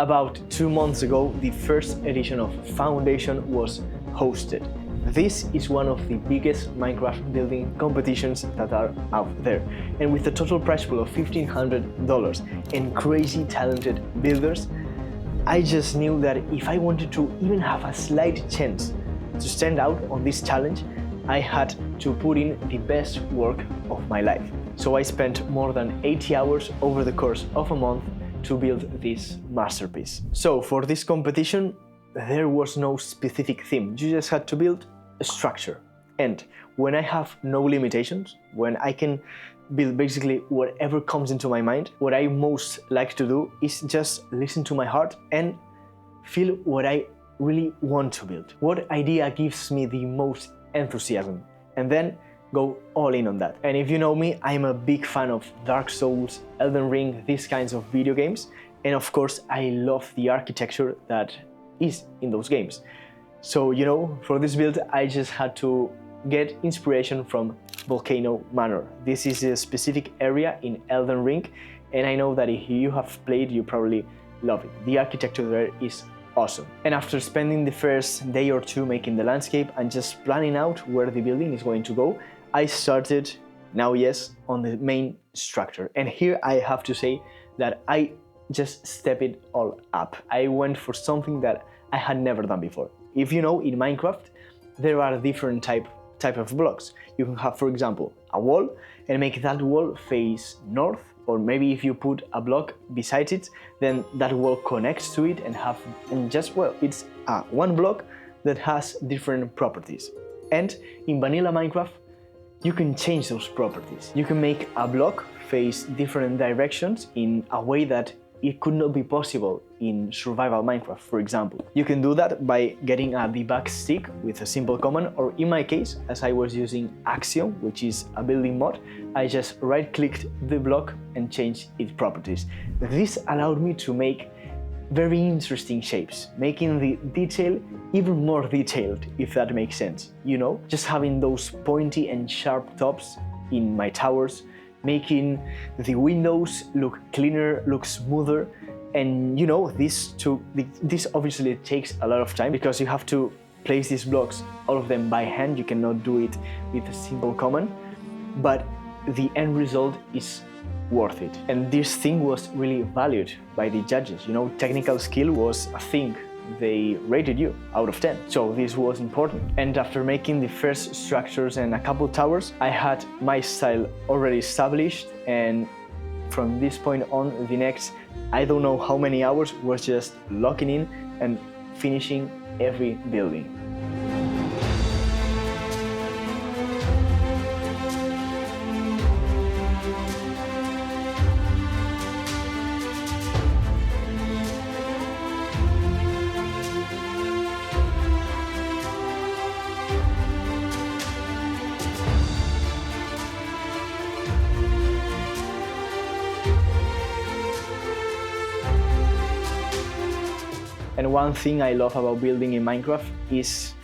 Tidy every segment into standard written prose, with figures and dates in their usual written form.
About 2 months ago, the first edition of Foundation was hosted. This is one of the biggest Minecraft building competitions that are out there, and with a total prize pool of $1,500 and crazy talented builders, I just knew that if I wanted to even have a slight chance to stand out on this challenge, I had to put in the best work of my life. So I spent more than 80 hours over the course of a month to build this masterpiece. So for this competition, there was no specific theme. You just had to build a structure. And when I have no limitations, when I can build basically whatever comes into my mind, what I most like to do is just listen to my heart and feel what I really want to build. What idea gives me the most enthusiasm, and then go all in on that. And if you know me, I'm a big fan of Dark Souls, Elden Ring, these kinds of video games. And of course, I love the architecture that is in those games. So, for this build, I just had to get inspiration from Volcano Manor. This is a specific area in Elden Ring, and I know that if you have played, you probably love it. The architecture there is awesome. And after spending the first day or two making the landscape and just planning out where the building is going to go, I started, on the main structure. And here I have to say that I just step it all up. I went for something that I had never done before. If you know, in Minecraft, there are different type of blocks. You can have, for example, a wall and make that wall face north, or maybe if you put a block beside it, then that wall connects to it it's one block that has different properties. And in vanilla Minecraft, you can change those properties. You can make a block face different directions in a way that it could not be possible in survival Minecraft, for example. You can do that by getting a debug stick with a simple command, or in my case, as I was using Axiom, which is a building mod, I just right-clicked the block and changed its properties. This allowed me to make very interesting shapes, making the detail even more detailed, if that makes sense. Just having those pointy and sharp tops in my towers, making the windows look cleaner, look smoother. And this obviously takes a lot of time because you have to place these blocks, all of them by hand. You cannot do it with a simple command, but the end result is worth it. And this thing was really valued by the judges. Technical skill was a thing. They rated you out of 10. So this was important. And after making the first structures and a couple towers, I had my style already established. And from this point on, the next, I don't know how many hours, was just locking in and finishing every building. And one thing I love about building in Minecraft is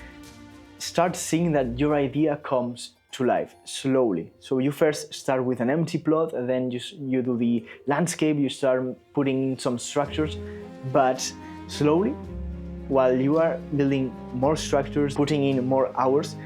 start seeing that your idea comes to life slowly. So you first start with an empty plot, and then you do the landscape, you start putting in some structures, but slowly, while you are building more structures, putting in more hours,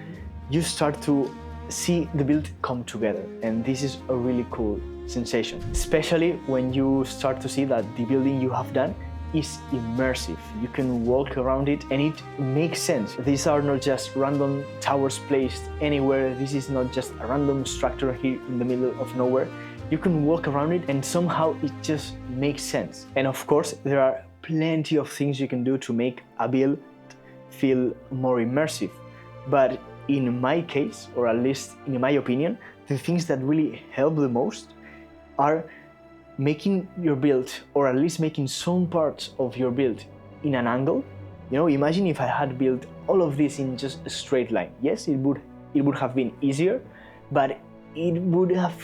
you start to see the build come together. And this is a really cool sensation, especially when you start to see that the building you have done is immersive. You can walk around it and it makes sense. These are not just random towers placed anywhere. This is not just a random structure here in the middle of nowhere. You can walk around it and somehow it just makes sense. And of course, there are plenty of things you can do to make a build feel more immersive. But in my case, or at least in my opinion, the things that really help the most are making your build, or at least making some parts of your build in an angle. Imagine if I had built all of this in just a straight line. Yes, it would have been easier, but it would have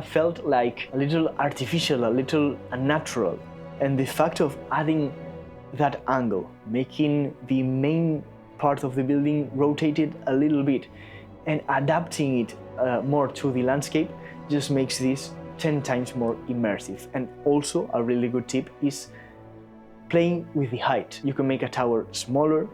felt like a little artificial, a little unnatural. And the fact of adding that angle, making the main part of the building rotated a little bit and adapting it more to the landscape just makes this 10 times more immersive. And also a really good tip is playing with the height. You can make a tower smaller,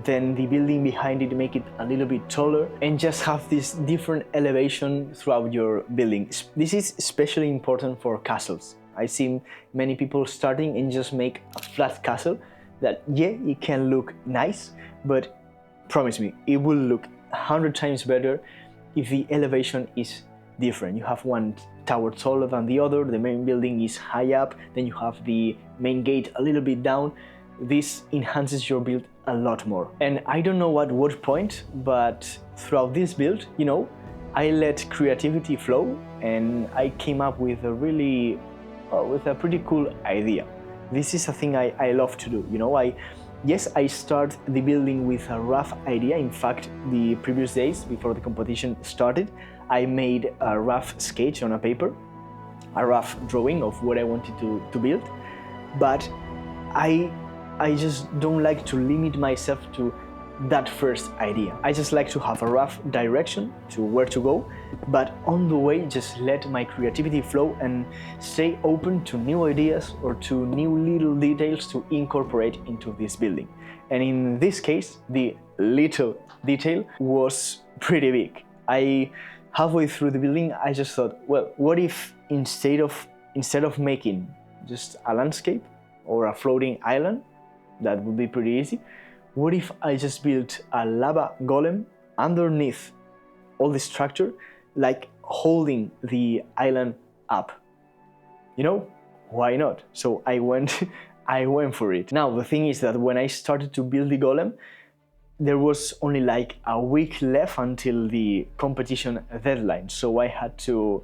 then the building behind it, make it a little bit taller, and just have this different elevation throughout your building. This is especially important for castles. I've seen many people starting and just make a flat castle that, yeah, it can look nice, but promise me, it will look 100 times better if the elevation is different. You have one tower taller than the other, the main building is high up, then you have the main gate a little bit down. This enhances your build a lot more. And I don't know at what point, but throughout this build, you know, I let creativity flow and I came up with a pretty cool idea. This is a thing I love to do, you know. I start the building with a rough idea. In fact, the previous days before the competition started, I made a rough sketch on a paper, a rough drawing of what I wanted to build. But I just don't like to limit myself to that first idea. I just like to have a rough direction to where to go, but on the way just let my creativity flow and stay open to new ideas or to new little details to incorporate into this building. And in this case, the little detail was pretty big. Halfway through the building, I just thought, well, what if instead of making just a landscape or a floating island, that would be pretty easy, what if I just built a lava golem underneath all the structure, like holding the island up? You know, why not? So I went for it. Now, the thing is that when I started to build the golem, there was only like a week left until the competition deadline. So I had to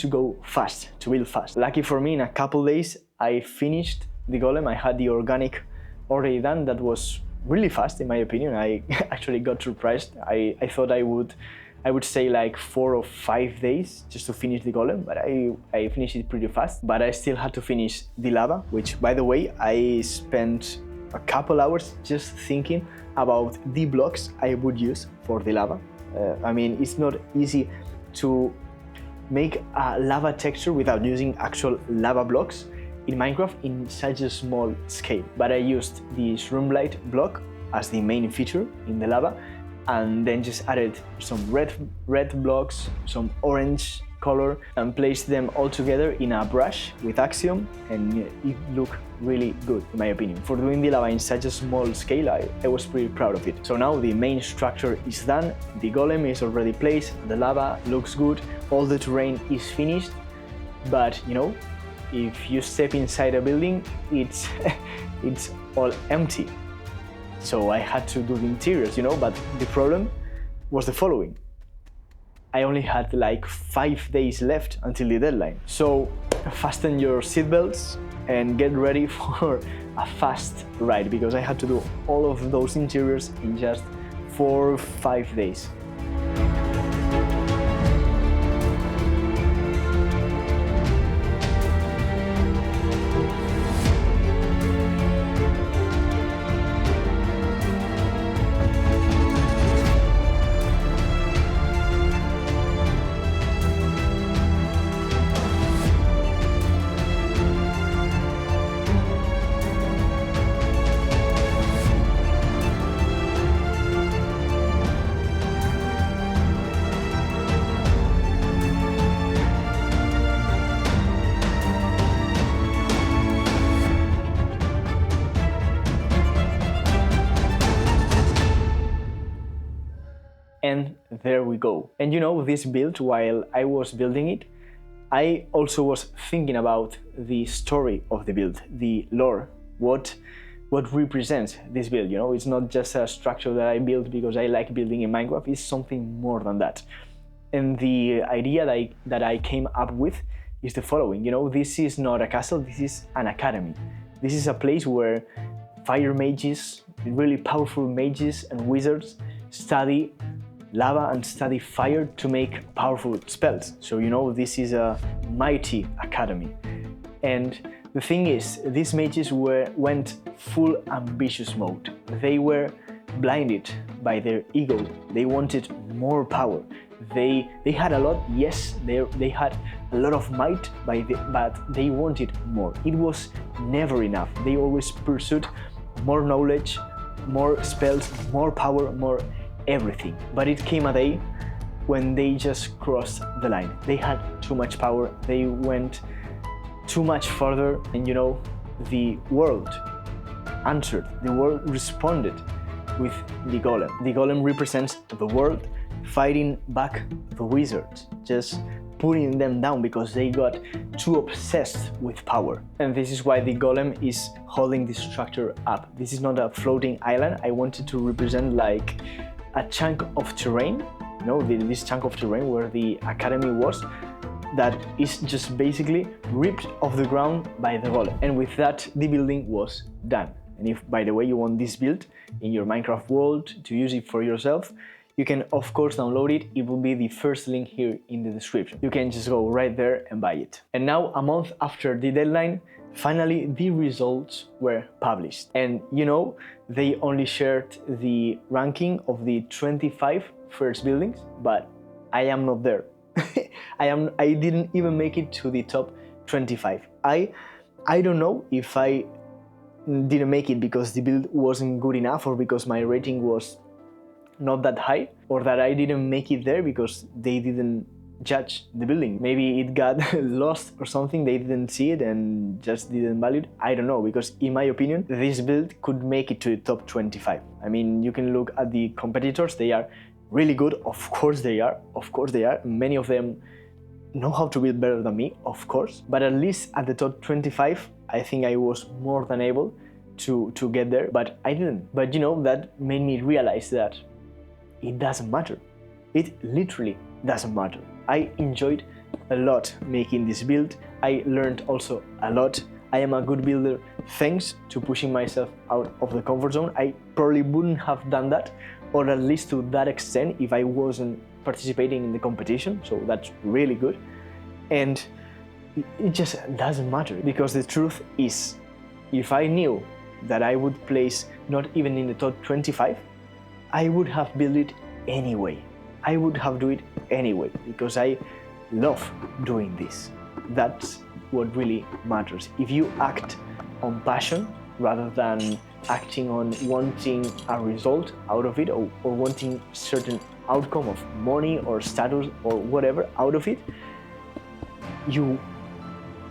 go fast, to build fast. Lucky for me, in a couple days, I finished the golem. I had the organic already done. That was really fast, in my opinion. I actually got surprised. I thought I would say like 4 or 5 days just to finish the golem, but I finished it pretty fast. But I still had to finish the lava, which, by the way, I spent a couple hours just thinking about the blocks I would use for the lava. I mean, it's not easy to make a lava texture without using actual lava blocks in Minecraft in such a small scale. But I used the shroomlight block as the main feature in the lava, and then just added some red blocks, some orange color, and placed them all together in a brush with Axiom, and it looked really good, in my opinion. For doing the lava in such a small scale, I was pretty proud of it. So now the main structure is done, the golem is already placed, the lava looks good, all the terrain is finished, but you know, if you step inside a building, it's all empty. So I had to do the interiors, you know, but the problem was the following. I only had like 5 days left until the deadline. So fasten your seatbelts and get ready for a fast ride, because I had to do all of those interiors in just 4 or 5 days. And there we go. And you know, this build, while I was building it, I also was thinking about the story of the build, the lore, what represents this build. You know, it's not just a structure that I built because I like building in Minecraft, it's something more than that. And the idea that I came up with is the following. You know, this is not a castle, this is an academy. This is a place where fire mages, really powerful mages and wizards study lava and study fire to make powerful spells. So you know, this is a mighty academy. And the thing is, these mages went full ambitious mode. They were blinded by their ego. They wanted more power. They had a lot, yes, they had a lot of might, but they wanted more. It was never enough. They always pursued more knowledge, more spells, more power, more everything. But it came a day when they just crossed the line. They had too much power, they went too much further, and the world answered, the world responded with the golem. The golem represents the world fighting back the wizards, just putting them down because they got too obsessed with power. And this is why the golem is holding this structure up. This is not a floating island. I wanted to represent like a chunk of terrain, this chunk of terrain where the academy was, that is just basically ripped off the ground by the golem. And with that, the building was done. And if, by the way, you want this build in your Minecraft world to use it for yourself, you can of course download it. It will be the first link here in the description. You can just go right there and buy it. And now, a month after the deadline, finally the results were published. And they only shared the ranking of the 25 first buildings, but I am not there. I didn't even make it to the top 25. I don't know if I didn't make it because the build wasn't good enough, or because my rating was not that high, or that I didn't make it there because they didn't judge the building. Maybe it got lost or something, they didn't see it and just didn't value it. I don't know, because in my opinion, this build could make it to the top 25. I mean, you can look at the competitors, they are really good, of course they are. Many of them know how to build better than me, of course, but at least at the top 25, I think I was more than able to get there, but I didn't. But that made me realize that it doesn't matter. It literally doesn't matter. I enjoyed a lot making this build. I learned also a lot. I am a good builder thanks to pushing myself out of the comfort zone. I probably wouldn't have done that, or at least to that extent, if I wasn't participating in the competition, so that's really good. And it just doesn't matter, because the truth is, if I knew that I would place not even in the top 25, I would have built it anyway. I would have do it anyway, because I love doing this. That's what really matters. If you act on passion rather than acting on wanting a result out of it, or wanting certain outcome of money or status or whatever out of it,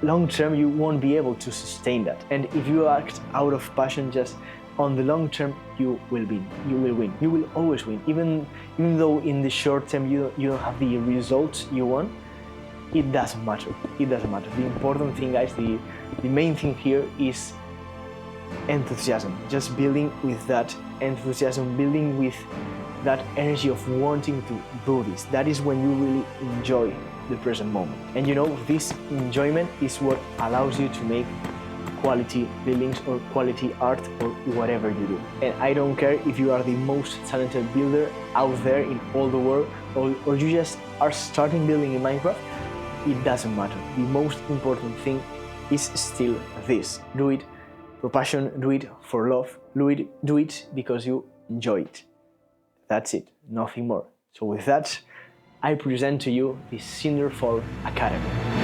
long term you won't be able to sustain that. And if you act out of passion, just on the long term, you will win. You will always win, even though in the short term you don't have the results you want. It doesn't matter. The important thing, guys, the main thing here is enthusiasm. Just building with that enthusiasm, building with that energy of wanting to do this. That is when you really enjoy the present moment. And this enjoyment is what allows you to make quality buildings or quality art or whatever you do. And I don't care if you are the most talented builder out there in all the world, or you just are starting building in Minecraft. It doesn't matter. The most important thing is still this. Do it for passion, do it for love, do it because you enjoy it. That's it, nothing more. So with that, I present to you the Cinderfall Academy.